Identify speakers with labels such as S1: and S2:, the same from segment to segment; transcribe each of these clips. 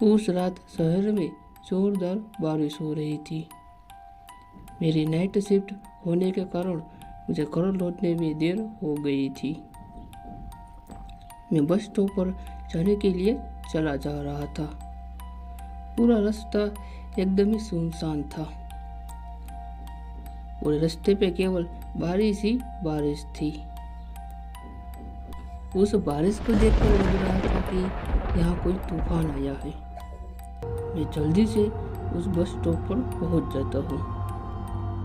S1: उस रात शहर में जोरदार बारिश हो रही थी। मेरी नाइट शिफ्ट होने के कारण मुझे घर लौटने में देर हो गई थी। मैं बस स्टॉप पर जाने के लिए चला जा रहा था। पूरा रास्ता एकदम ही सुनसान था और रास्ते पे केवल बारिश ही बारिश थी। उस बारिश को देखकर लग रहा था कि यहाँ कोई तूफान आया है। मैं जल्दी से उस बस स्टॉप पर पहुंच जाता हूँ।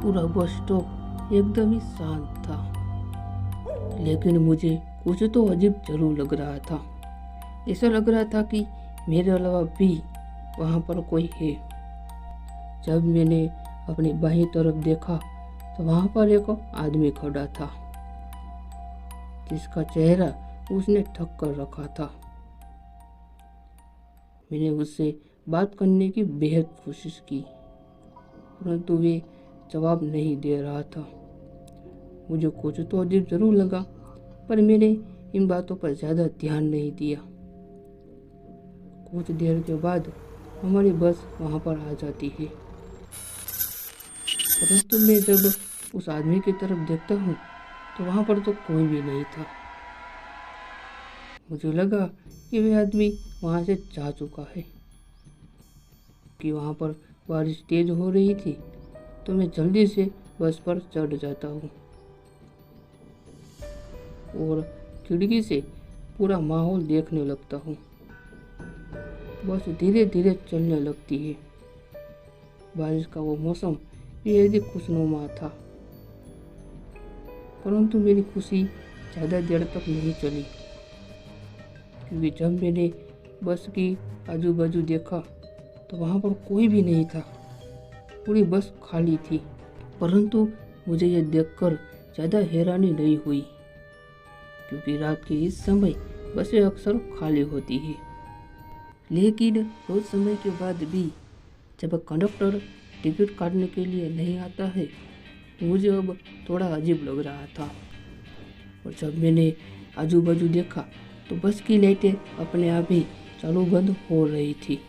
S1: पूरा बस स्टॉप एकदम ही शांत था, लेकिन मुझे कुछ तो अजीब जरूर लग रहा था। ऐसा लग रहा था कि मेरे अलावा भी वहाँ पर कोई है। जब मैंने अपनी बाईं तरफ देखा तो वहाँ पर एक आदमी खड़ा था, जिसका चेहरा उसने ढक कर रखा था। मैंने उससे बात करने की बेहद कोशिश की, परंतु वे जवाब नहीं दे रहा था। मुझे कुछ तो अजीब जरूर लगा, पर मैंने इन बातों पर ज़्यादा ध्यान नहीं दिया। कुछ देर के बाद हमारी बस वहाँ पर आ जाती है, परंतु मैं जब उस आदमी की तरफ देखता हूँ तो वहाँ पर तो कोई भी नहीं था। मुझे लगा कि वह आदमी वहाँ से जा चुका है। कि वहाँ पर बारिश तेज हो रही थी, तो मैं जल्दी से बस पर चढ़ जाता हूँ और खिड़की से पूरा माहौल देखने लगता हूँ। बस धीरे धीरे चलने लगती है। बारिश का वो मौसम बेहद ही खुशनुमा था, परंतु मेरी खुशी ज़्यादा देर तक नहीं चली, क्योंकि जब मैंने बस की आजू बाजू देखा तो वहाँ पर कोई भी नहीं था। पूरी बस खाली थी। परंतु मुझे यह देखकर ज़्यादा हैरानी नहीं हुई, क्योंकि रात के इस समय बसें अक्सर खाली होती है। लेकिन कुछ समय के बाद भी जब कंडक्टर टिकट काटने के लिए नहीं आता है, मुझे अब थोड़ा अजीब लग रहा था। और जब मैंने आजू बाजू देखा तो बस की लाइटें अपने आप ही चालू बंद हो रही थी।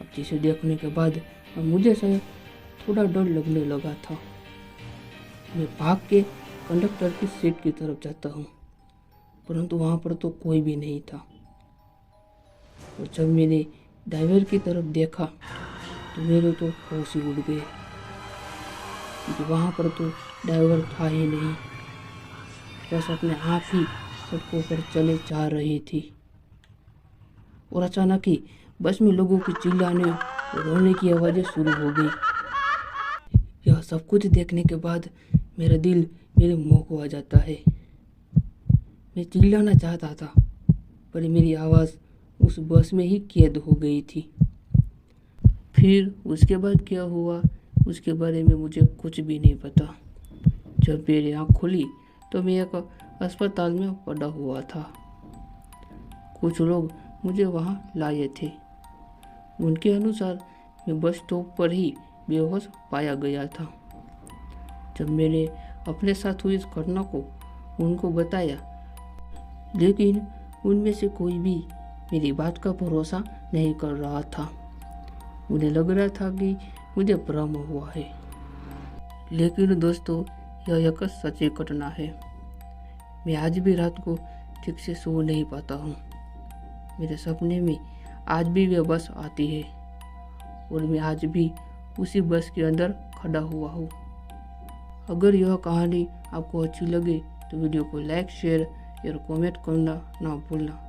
S1: अब जिसे देखने के बाद मुझे शायद थोड़ा डर लगने लगा था। मैं भाग के कंडक्टर की सीट की तरफ जाता हूँ, परंतु वहाँ पर तो कोई भी नहीं था। और जब मैंने ड्राइवर की तरफ देखा तो मेरे तो होश ही उड़ गए, क्योंकि वहाँ पर तो ड्राइवर था ही नहीं। बस अपने आप ही सड़कों पर चले जा रही थी। और अचानक ही बस में लोगों की चिल्लाने और रोने की आवाज़ें शुरू हो गई। यह सब कुछ देखने के बाद मेरा दिल मेरे मुंह को आ जाता है। मैं चिल्लाना चाहता था, पर मेरी आवाज़ उस बस में ही कैद हो गई थी। फिर उसके बाद क्या हुआ, उसके बारे में मुझे कुछ भी नहीं पता। जब मेरी आँख खुली तो मैं एक अस्पताल में पड़ा हुआ था। कुछ लोग मुझे वहाँ लाए थे। उनके अनुसार मैं बस स्टॉप पर ही बेहोश पाया गया था। जब मैंने अपने साथ हुई इस घटना को उनको बताया, लेकिन उनमें से कोई भी मेरी बात का भरोसा नहीं कर रहा था। उन्हें लग रहा था कि मुझे भ्रम हुआ है। लेकिन दोस्तों, यह एक सच्ची घटना है। मैं आज भी रात को ठीक से सो नहीं पाता हूँ। मेरे सपने में आज भी वह बस आती है और मैं आज भी उसी बस के अंदर खड़ा हुआ हूँ। अगर यह कहानी आपको अच्छी लगे तो वीडियो को लाइक, शेयर और कमेंट करना ना भूलना।